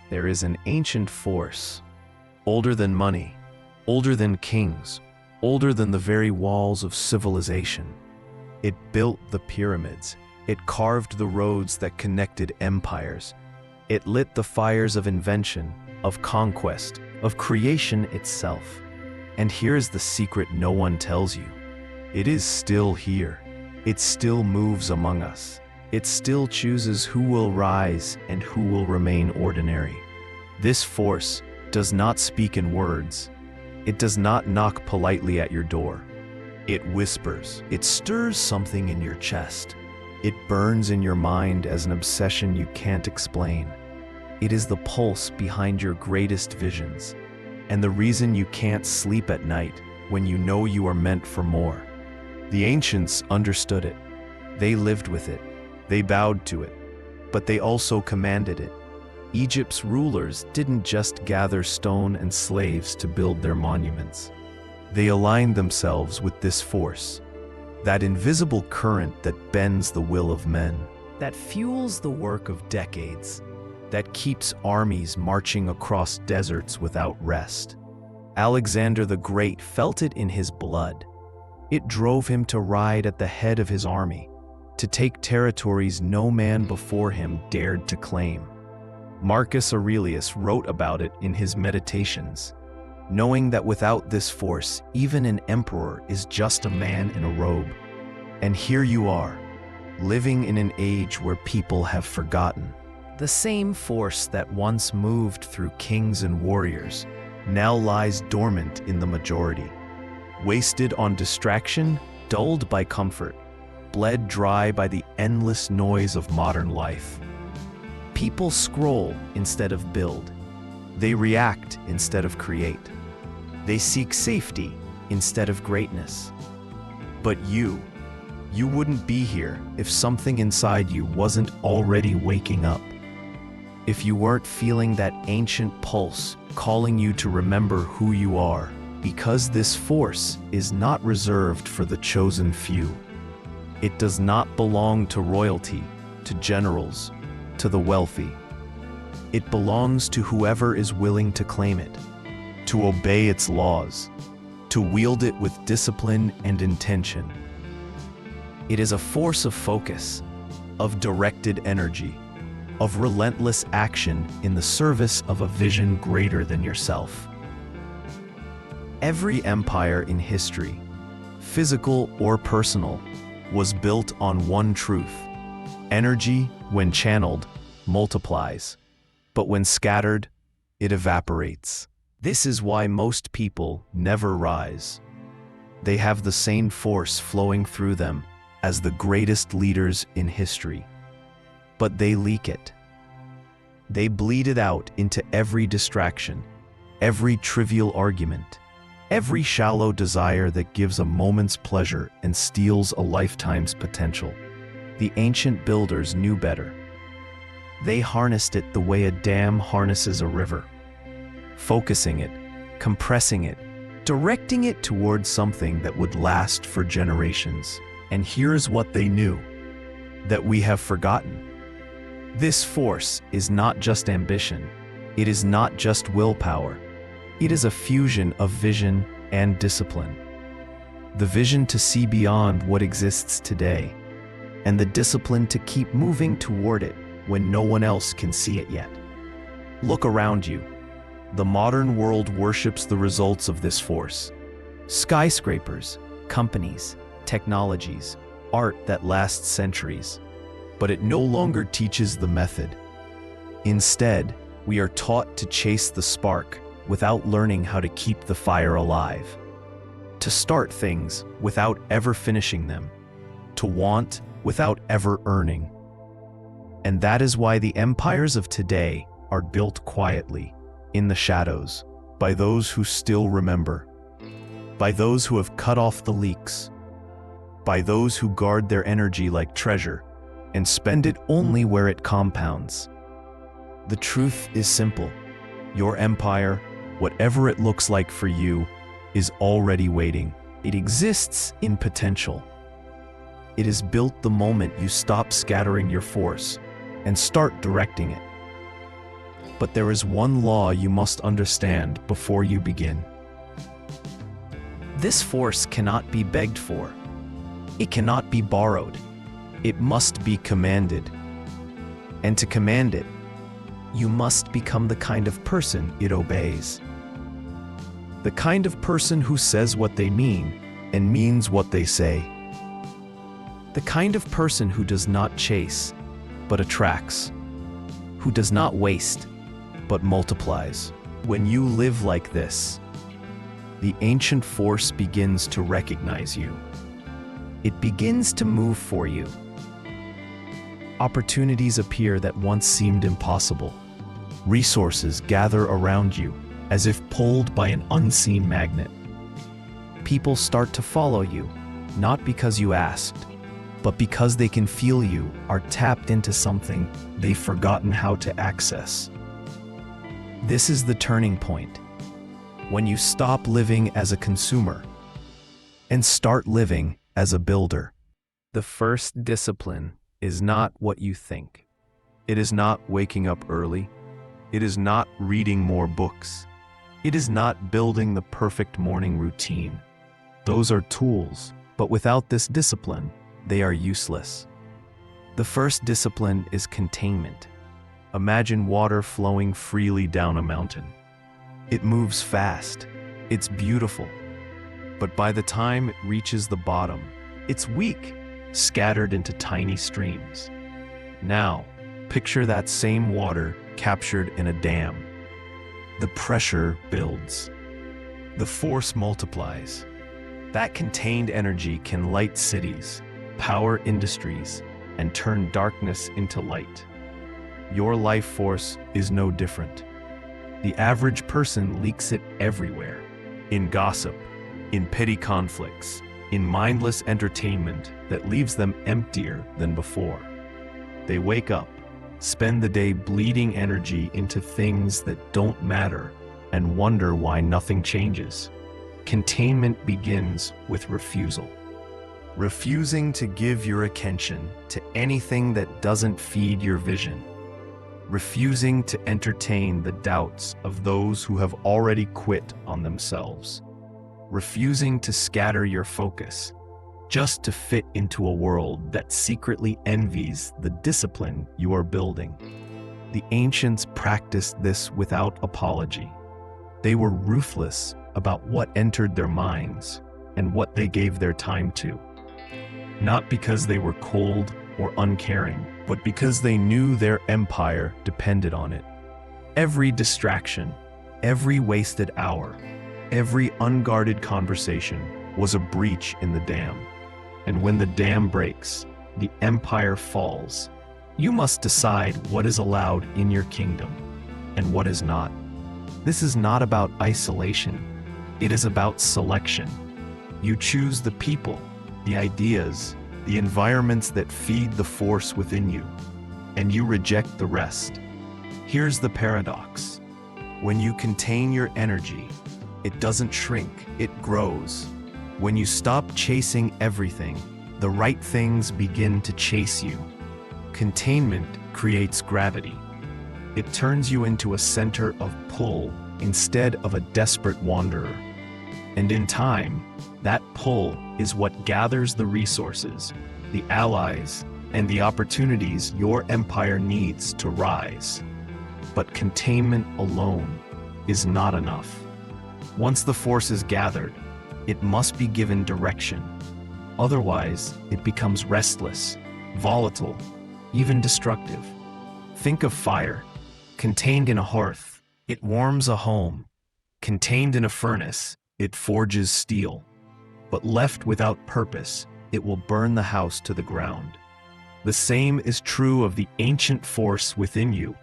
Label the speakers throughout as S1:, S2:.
S1: There is an ancient force, older than money, older than kings, older than the very walls of civilization. It built the pyramids. It carved the roads that connected empires. It lit the fires of invention, of conquest, of creation itself. And here's the secret no one tells you. It is still here. It still moves among us. It still chooses who will rise and who will remain ordinary. This force does not speak in words. It does not knock politely at your door. It whispers. It stirs something in your chest. It burns in your mind as an obsession you can't explain. It is the pulse behind your greatest visions, and the reason you can't sleep at night when you know you are meant for more. The ancients understood it. They lived with it. They bowed to it, but they also commanded it. Egypt's rulers didn't just gather stone and slaves to build their monuments. They aligned themselves with this force, that invisible current that bends the will of men, that fuels the work of decades, that keeps armies marching across deserts without rest. Alexander the Great felt it in his blood. It drove him to ride at the head of his army, to take territories no man before him dared to claim. Marcus Aurelius wrote about it in his Meditations, knowing that without this force, even an emperor is just a man in a robe. And here you are, living in an age where people have forgotten. The same force that once moved through kings and warriors now lies dormant in the majority, wasted on distraction, dulled by comfort, bled dry by the endless noise of modern life. People scroll instead of build. They react instead of create. They seek safety instead of greatness. But you wouldn't be here if something inside you wasn't already waking up. If you weren't feeling that ancient pulse calling you to remember who you are, because this force is not reserved for the chosen few. It does not belong to royalty, to generals, to the wealthy. It belongs to whoever is willing to claim it, to obey its laws, to wield it with discipline and intention. It is a force of focus, of directed energy, of relentless action in the service of a vision greater than yourself. Every empire in history, physical or personal, was built on one truth. Energy, when channeled, multiplies, but when scattered, it evaporates. This is why most people never rise. They have the same force flowing through them as the greatest leaders in history, but they leak it. They bleed it out into every distraction, every trivial argument, every shallow desire that gives a moment's pleasure and steals a lifetime's potential. The ancient builders knew better. They harnessed it the way a dam harnesses a river, focusing it, compressing it, directing it towards something that would last for generations. And here's what they knew, that we have forgotten. This force is not just ambition. It is not just willpower. It is a fusion of vision and discipline. The vision to see beyond what exists today, and the discipline to keep moving toward it when no one else can see it yet. Look around you. The modern world worships the results of this force. Skyscrapers, companies, technologies, art that lasts centuries. But it no longer teaches the method. Instead, we are taught to chase the spark without learning how to keep the fire alive. To start things without ever finishing them. To want without ever earning. And that is why the empires of today are built quietly, in the shadows, by those who still remember, by those who have cut off the leaks, by those who guard their energy like treasure and spend it only where it compounds. The truth is simple. Your empire, whatever it looks like for you, is already waiting. It exists in potential. It is built the moment you stop scattering your force and start directing it. But there is one law you must understand before you begin. This force cannot be begged for. It cannot be borrowed. It must be commanded. And to command it, you must become the kind of person it obeys. The kind of person who says what they mean and means what they say. The kind of person who does not chase, but attracts. Who does not waste, but multiplies. When you live like this, the ancient force begins to recognize you. It begins to move for you. Opportunities appear that once seemed impossible. Resources gather around you as if pulled by an unseen magnet. People start to follow you, not because you asked, but because they can feel you are tapped into something they've forgotten how to access. This is the turning point, when you stop living as a consumer and start living as a builder. The first discipline is not what you think. It is not waking up early. It is not reading more books. It is not building the perfect morning routine. Those are tools, but without this discipline, they are useless. The first discipline is containment. Imagine water flowing freely down a mountain. It moves fast. It's beautiful. But by the time it reaches the bottom, it's weak, scattered into tiny streams. Now, picture that same water captured in a dam. The pressure builds. The force multiplies. That contained energy can light cities, power industries, and turn darkness into light. Your life force is no different. The average person leaks it everywhere. In gossip, in petty conflicts, in mindless entertainment that leaves them emptier than before. They wake up, spend the day bleeding energy into things that don't matter, and wonder why nothing changes. Containment begins with refusal. Refusing to give your attention to anything that doesn't feed your vision. Refusing to entertain the doubts of those who have already quit on themselves. Refusing to scatter your focus just to fit into a world that secretly envies the discipline you are building. The ancients practiced this without apology. They were ruthless about what entered their minds and what they gave their time to. Not because they were cold or uncaring, but because they knew their empire depended on it. Every distraction, every wasted hour, every unguarded conversation was a breach in the dam. And when the dam breaks, the empire falls. You must decide what is allowed in your kingdom and what is not. This is not about isolation. It is about selection. You choose the people, the ideas, the environments that feed the force within you, and you reject the rest. Here's the paradox. When you contain your energy, it doesn't shrink, it grows. When you stop chasing everything, the right things begin to chase you. Containment creates gravity. It turns you into a center of pull instead of a desperate wanderer. And in time, that pull is what gathers the resources, the allies, and the opportunities your empire needs to rise. But containment alone is not enough. Once the force is gathered, it must be given direction. Otherwise, it becomes restless, volatile, even destructive. Think of fire. Contained in a hearth, it warms a home. Contained in a furnace, it forges steel. But left without purpose, it will burn the house to the ground. The same is true of the ancient force within you.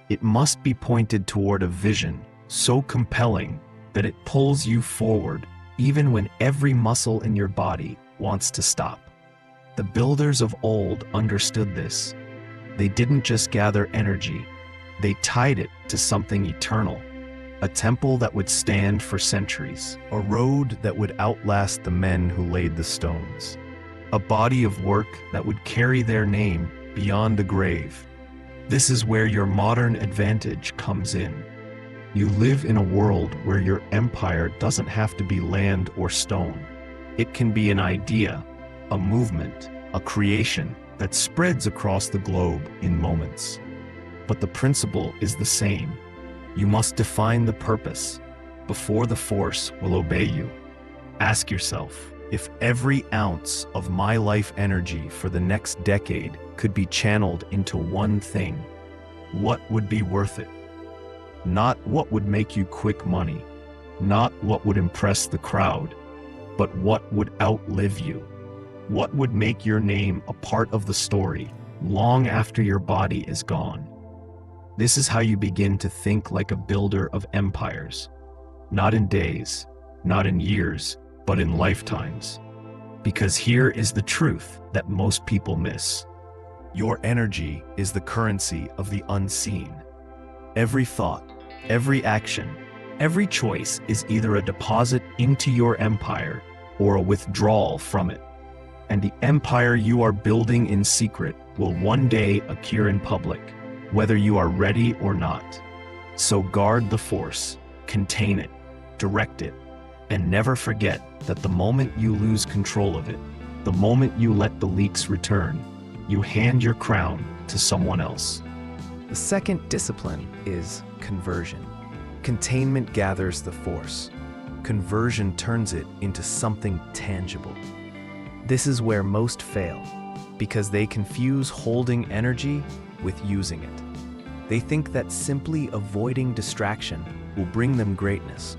S1: It must be pointed toward a vision so compelling that it pulls you forward even when every muscle in your body wants to stop. The builders of old understood this. They didn't just gather energy, they tied it to something eternal. A temple that would stand for centuries, a road that would outlast the men who laid the stones, a body of work that would carry their name beyond the grave. This is where your modern advantage comes in. You live in a world where your empire doesn't have to be land or stone. It can be an idea, a movement, a creation that spreads across the globe in moments. But the principle is the same. You must define the purpose before the force will obey you. Ask yourself, if every ounce of my life energy for the next decade could be channeled into one thing, what would be worth it? Not what would make you quick money, not what would impress the crowd, but what would outlive you. What would make your name a part of the story long after your body is gone. This is how you begin to think like a builder of empires. Not in days, not in years, but in lifetimes. Because here is the truth that most people miss. Your energy is the currency of the unseen. Every thought, every action, every choice is either a deposit into your empire or a withdrawal from it. And the empire you are building in secret will one day appear in public, whether you are ready or not. So guard the force, contain it, direct it, and never forget that the moment you lose control of it, the moment you let the leaks return, you hand your crown to someone else.
S2: The second discipline is conversion. Containment gathers the force. Conversion turns it into something tangible. This is where most fail, because they confuse holding energy with using it. They think that simply avoiding distraction will bring them greatness.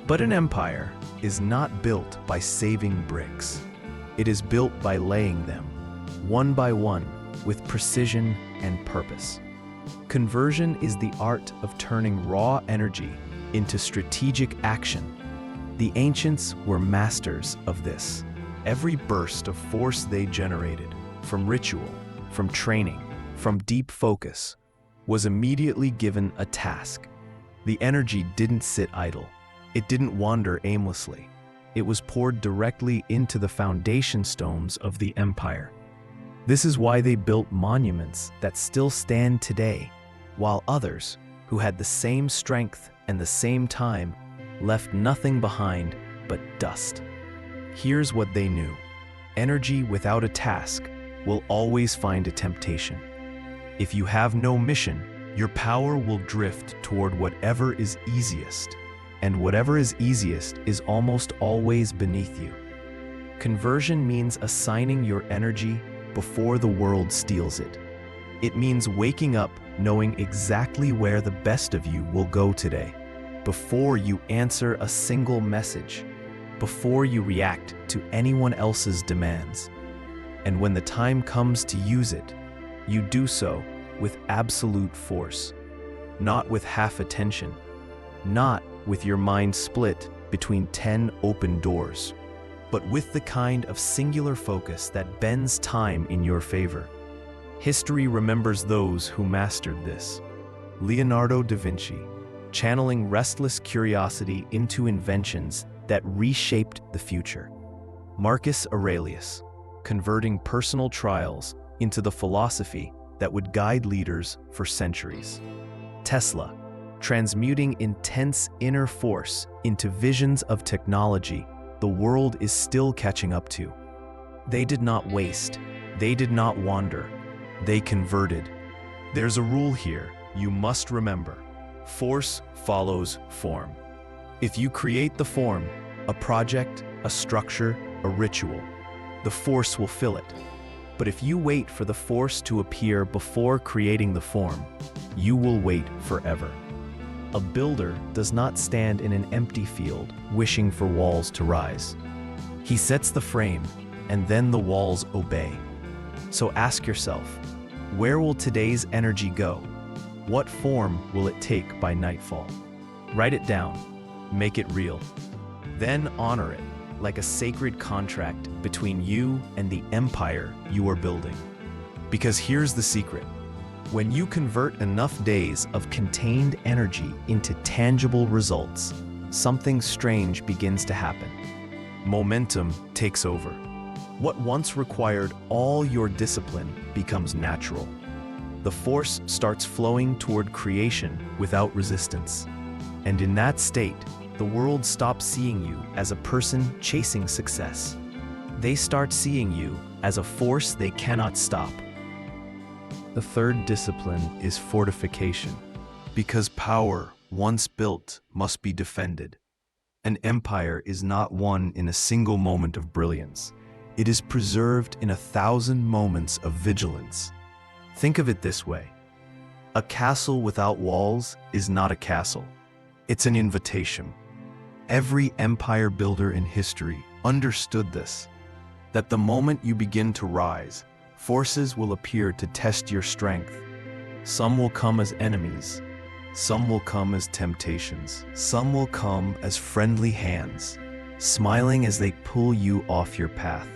S2: But an empire is not built by saving bricks. It is built by laying them, one by one, with precision and purpose. Conversion is the art of turning raw energy into strategic action. The ancients were masters of this. Every burst of force they generated, from ritual, from training, from deep focus, was immediately given a task. The energy didn't sit idle. It didn't wander aimlessly. It was poured directly into the foundation stones of the empire. This is why they built monuments that still stand today, while others, who had the same strength and the same time, left nothing behind but dust. Here's what they knew. Energy without a task will always find a temptation. If you have no mission, your power will drift toward whatever is easiest, and whatever is easiest is almost always beneath you. Conversion means assigning your energy before the world steals it. It means waking up knowing exactly where the best of you will go today, before you answer a single message, before you react to anyone else's demands. And when the time comes to use it, you do so with absolute force, not with half attention, not with your mind split between 10 open doors, but with the kind of singular focus that bends time in your favor. History remembers those who mastered this. Leonardo da Vinci, channeling restless curiosity into inventions that reshaped the future. Marcus Aurelius, converting personal trials into the philosophy that would guide leaders for centuries. Tesla, transmuting intense inner force into visions of technology the world is still catching up to. They did not waste. They did not wander. They converted. There's a rule here you must remember. Force follows form. If you create the form, a project, a structure, a ritual, the force will fill it. But if you wait for the force to appear before creating the form, you will wait forever. A builder does not stand in an empty field wishing for walls to rise. He sets the frame, and then the walls obey. So ask yourself, where will today's energy go? What form will it take by nightfall? Write it down, make it real. Then honor it like a sacred contract between you and the empire you are building. Because here's the secret. When you convert enough days of contained energy into tangible results, something strange begins to happen. Momentum takes over. What once required all your discipline becomes natural.
S1: the force starts flowing toward creation without resistance. And in that state, the world stops seeing you as a person chasing success. They start seeing you as a force they cannot stop.
S2: The third discipline is fortification.
S1: Because power, once built, must be defended. An empire is not won in a single moment of brilliance. It is preserved in 1,000 moments of vigilance. Think of it this way. A castle without walls is not a castle. It's an invitation. Every empire builder in history understood this, that the moment you begin to rise, forces will appear to test your strength. Some will come as enemies. Some will come as temptations. Some will come as friendly hands, smiling as they pull you off your path.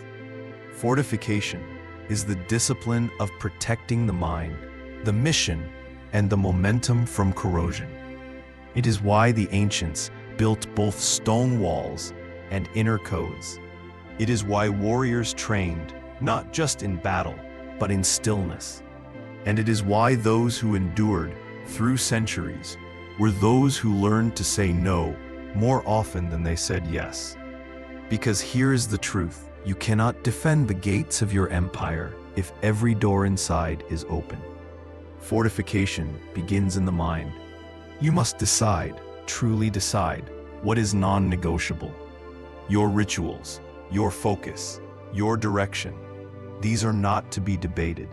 S1: Fortification is the discipline of protecting the mind, the mission, and the momentum from corrosion. It is why the ancients built both stone walls and inner codes. It is why warriors trained, not just in battle, but in stillness. And it is why those who endured through centuries were those who learned to say no more often than they said yes. Because here is the truth. You cannot defend the gates of your empire if every door inside is open. Fortification begins in the mind. You must decide, truly decide, what is non-negotiable. Your rituals, your focus, your direction. These are not to be debated.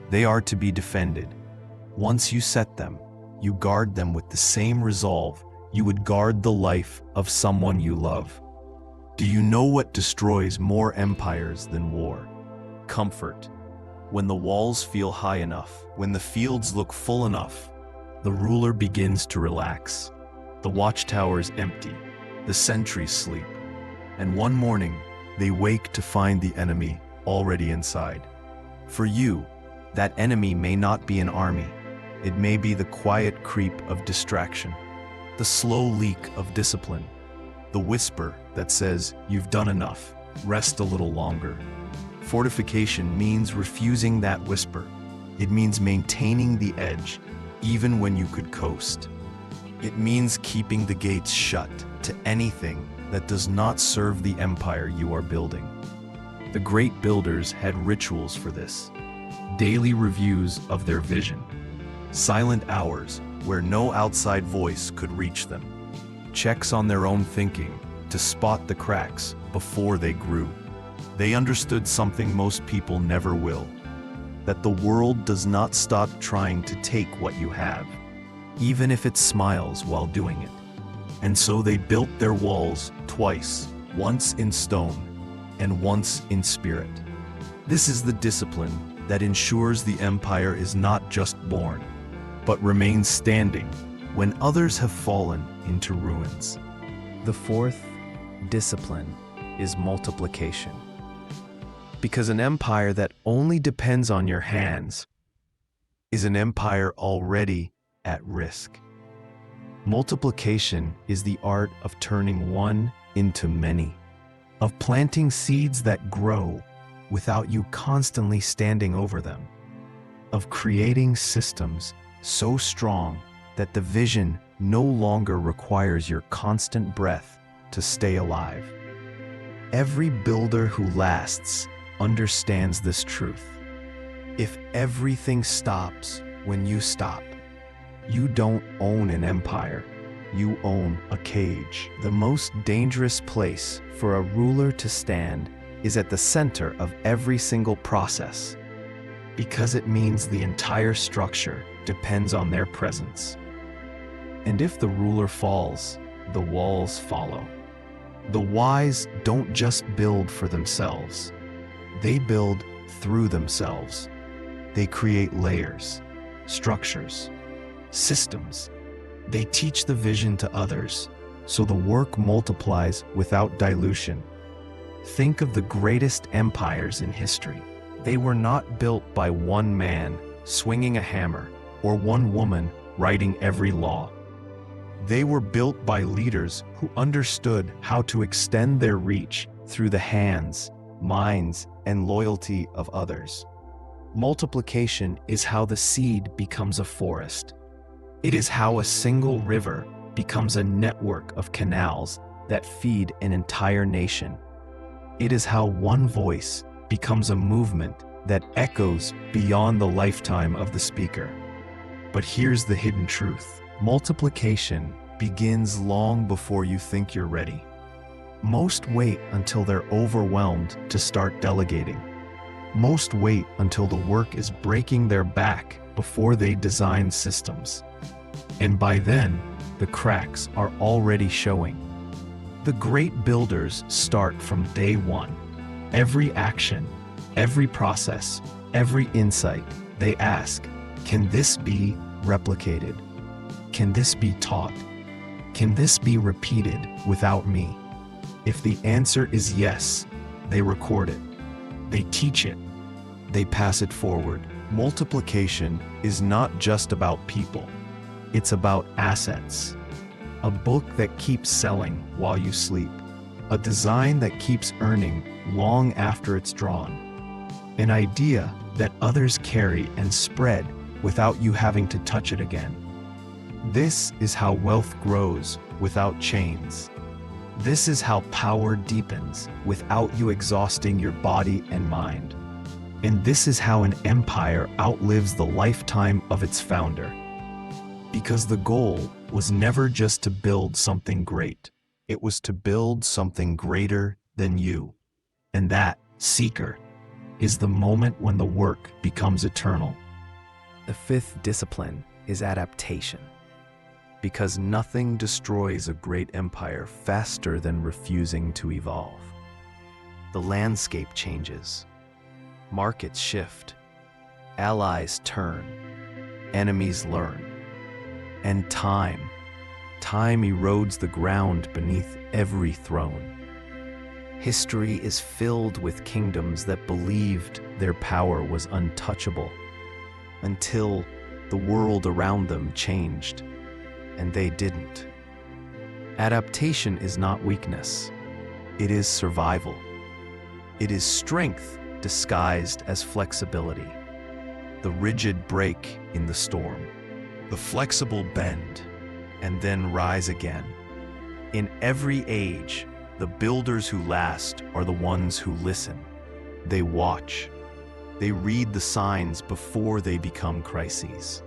S1: They are to be defended. Once you set them, you guard them with the same resolve you would guard the life of someone you love. Do you know what destroys more empires than war? Comfort. When the walls feel high enough, when the fields look full enough, the ruler begins to relax. The watchtowers empty, the sentries sleep, and one morning they wake to find the enemy already inside. For you, that enemy may not be an army. It may be the quiet creep of distraction, the slow leak of discipline, the whisper that says, "You've done enough, rest a little longer." Fortification means refusing that whisper. It means maintaining the edge, even when you could coast. It means keeping the gates shut to anything that does not serve the empire you are building. The great builders had rituals for this. Daily reviews of their vision. Silent hours where no outside voice could reach them. Checks on their own thinking to spot the cracks before they grew. They understood something most people never will, that the world does not stop trying to take what you have, even if it smiles while doing it. And so they built their walls twice, once in stone and once in spirit. This is the discipline that ensures the empire is not just born, but remains standing when others have fallen into ruins.
S2: The fourth discipline is multiplication. Because an empire that only depends on your hands is an empire already at risk. Multiplication is the art of turning one into many, of planting seeds that grow without you constantly standing over them, of creating systems so strong that the vision no longer requires your constant breath to stay alive. Every builder who lasts understands this truth. If everything stops when you stop, you don't own an empire, you own a cage. The most dangerous place for a ruler to stand is at the center of every single process, because it means the entire structure depends on their presence. And if the ruler falls, the walls follow. The wise don't just build for themselves. They build through themselves. They create layers, structures, systems. They teach the vision to others, so the work multiplies without dilution. Think of the greatest empires in history. They were not built by one man swinging a hammer or one woman writing every law. They were built by leaders who understood how to extend their reach through the hands, minds, and loyalty of others. Multiplication is how the seed becomes a forest. It is how a single river becomes a network of canals that feed an entire nation. It is how one voice becomes a movement that echoes beyond the lifetime of the speaker. But here's the hidden truth. Multiplication begins long before you think you're ready. Most wait until they're overwhelmed to start delegating. Most wait until the work is breaking their back before they design systems. And by then, the cracks are already showing. The great builders start from day one. Every action, every process, every insight, they ask, can this be replicated? Can this be taught? Can this be repeated without me? If the answer is yes, they record it. They teach it. They pass it forward. Multiplication is not just about people. It's about assets. A book that keeps selling while you sleep. A design that keeps earning long after it's drawn. An idea that others carry and spread without you having to touch it again. This is how wealth grows without chains. This is how power deepens without you exhausting your body and mind. And this is how an empire outlives the lifetime of its founder. Because the goal was never just to build something great. It was to build something greater than you. And that, seeker, is the moment when the work becomes eternal.
S1: The fifth discipline is adaptation. Because nothing destroys a great empire faster than refusing to evolve. The landscape changes. Markets shift. Allies turn. Enemies learn. And time erodes the ground beneath every throne. History is filled with kingdoms that believed their power was untouchable until the world around them changed, and they didn't. Adaptation is not weakness. It is survival. It is strength disguised as flexibility. The rigid break in the storm. The flexible bend, and then rise again. In every age, the builders who last are the ones who listen. They watch. They read the signs before they become crises.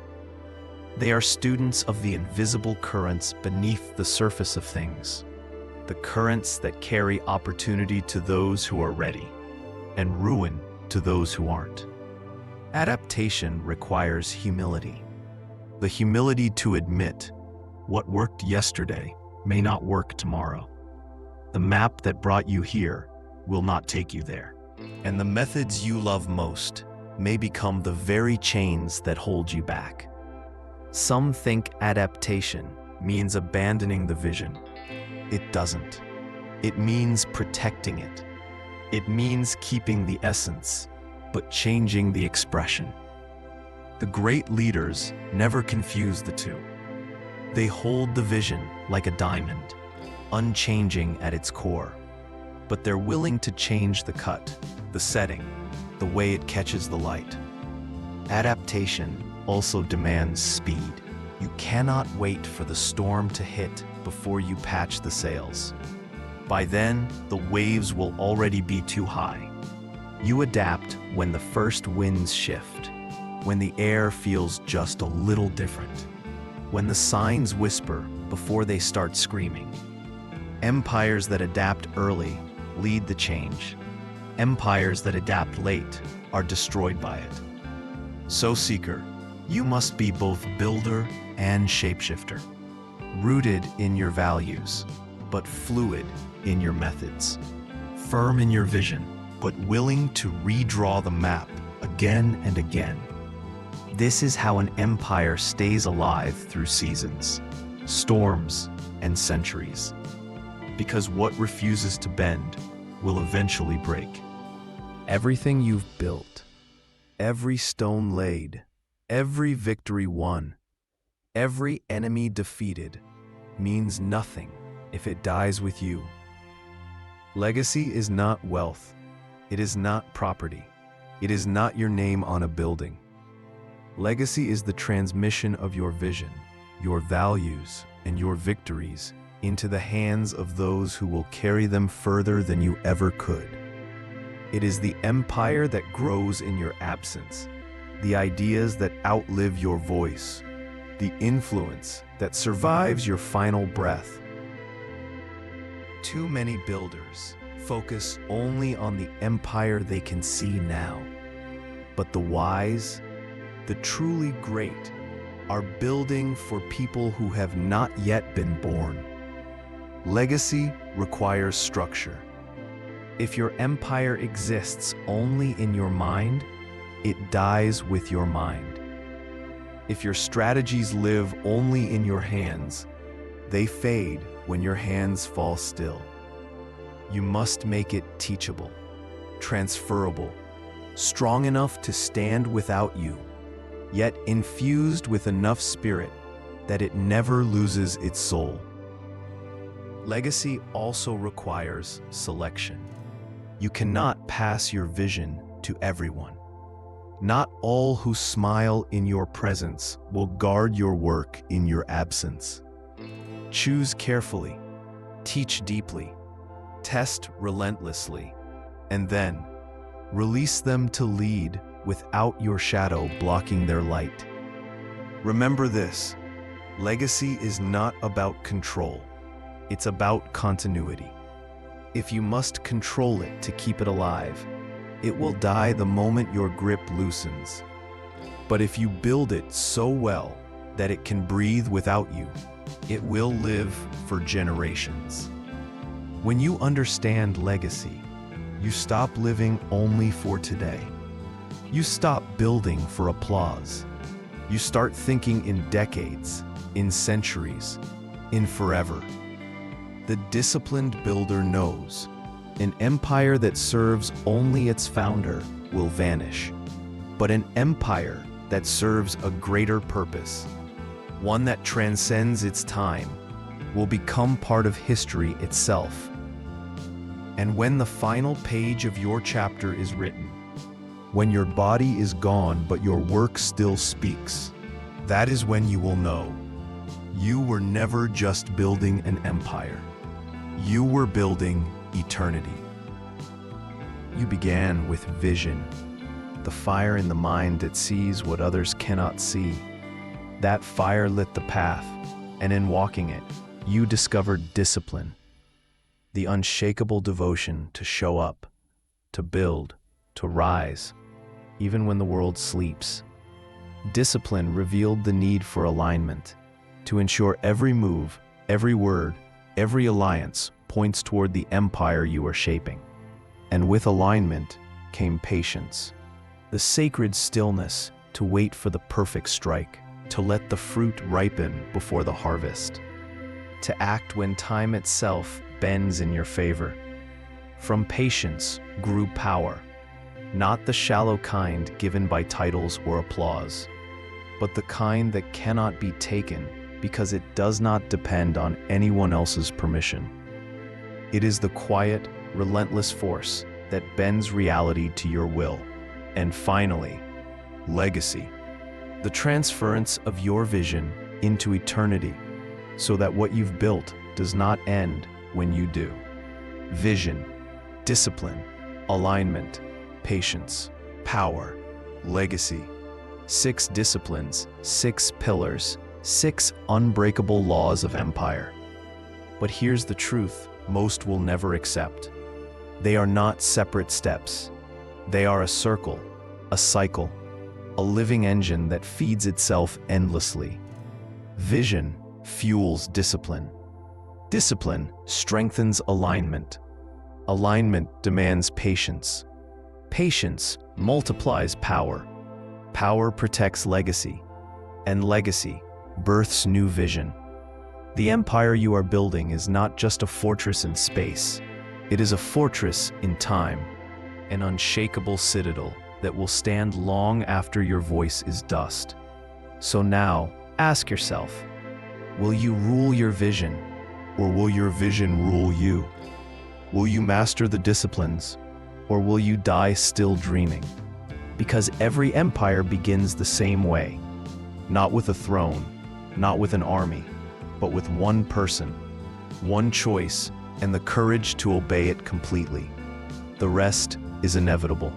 S1: They are students of the invisible currents beneath the surface of things. The currents that carry opportunity to those who are ready, and ruin to those who aren't. Adaptation requires humility. The humility to admit what worked yesterday may not work tomorrow. The map that brought you here will not take you there. And the methods you love most may become the very chains that hold you back. Some think adaptation means abandoning the vision. It doesn't. It means protecting it. It means keeping the essence, but changing the expression. The great leaders never confuse the two. They hold the vision like a diamond, unchanging at its core. But they're willing to change the cut, the setting, the way it catches the light. Adaptation also demands speed. You cannot wait for the storm to hit before you patch the sails. By then, the waves will already be too high. You adapt when the first winds shift, when the air feels just a little different, when the signs whisper before they start screaming. Empires that adapt early lead the change. Empires that adapt late are destroyed by it. So, seeker, you must be both builder and shapeshifter, rooted in your values, but fluid in your methods, firm in your vision, but willing to redraw the map again and again. This is how an empire stays alive through seasons, storms, and centuries. Because what refuses to bend will eventually break. Everything you've built, every stone laid, every victory won, every enemy defeated, means nothing if it dies with you. Legacy is not wealth. It is not property. It is not your name on a building. Legacy is the transmission of your vision, your values, and your victories into the hands of those who will carry them further than you ever could. It is the empire that grows in your absence, the ideas that outlive your voice, the influence that survives your final breath. Too many builders focus only on the empire they can see now. But the wise, the truly great, are building for people who have not yet been born. Legacy requires structure. If your empire exists only in your mind, it dies with your mind. If your strategies live only in your hands, they fade when your hands fall still. You must make it teachable, transferable, strong enough to stand without you, yet infused with enough spirit that it never loses its soul. Legacy also requires selection. You cannot pass your vision to everyone. Not all who smile in your presence will guard your work in your absence. Choose carefully, teach deeply, test relentlessly, and then release them to lead without your shadow blocking their light. Remember this: legacy is not about control, it's about continuity. If you must control it to keep it alive, it will die the moment your grip loosens. But if you build it so well that it can breathe without you, it will live for generations. When you understand legacy, you stop living only for today. You stop building for applause. You start thinking in decades, in centuries, in forever. The disciplined builder knows an empire that serves only its founder will vanish, but an empire that serves a greater purpose, one that transcends its time, will become part of history itself. And when the final page of your chapter is written, when your body is gone but your work still speaks, that is when you will know you were never just building an empire. You were building eternity. You began with vision, the fire in the mind that sees what others cannot see. That fire lit the path, and in walking it, you discovered discipline, the unshakable devotion to show up, to build, to rise, even when the world sleeps. Discipline revealed the need for alignment, to ensure every move, every word, every alliance points toward the empire you are shaping. And with alignment came patience, the sacred stillness to wait for the perfect strike, to let the fruit ripen before the harvest, to act when time itself bends in your favor. From patience grew power, not the shallow kind given by titles or applause, but the kind that cannot be taken because it does not depend on anyone else's permission. It is the quiet, relentless force that bends reality to your will. And finally, legacy, the transference of your vision into eternity, so that what you've built does not end when you do. Vision, discipline, alignment, patience, power, legacy. 6 disciplines, 6 pillars, 6 unbreakable laws of empire. But here's the truth most will never accept. They are not separate steps. They are a circle, a cycle, a living engine that feeds itself endlessly. Vision fuels discipline. Discipline strengthens alignment. Alignment demands patience. Patience multiplies power. Power protects legacy. And legacy births new vision. The empire you are building is not just a fortress in space. It is a fortress in time, an unshakable citadel that will stand long after your voice is dust. So now, ask yourself, will you rule your vision, or will your vision rule you? Will you master the disciplines, or will you die still dreaming?
S2: Because every empire begins the same way. Not with a throne, not with an army, but with one person, one choice, and the courage to obey it completely. The rest is inevitable.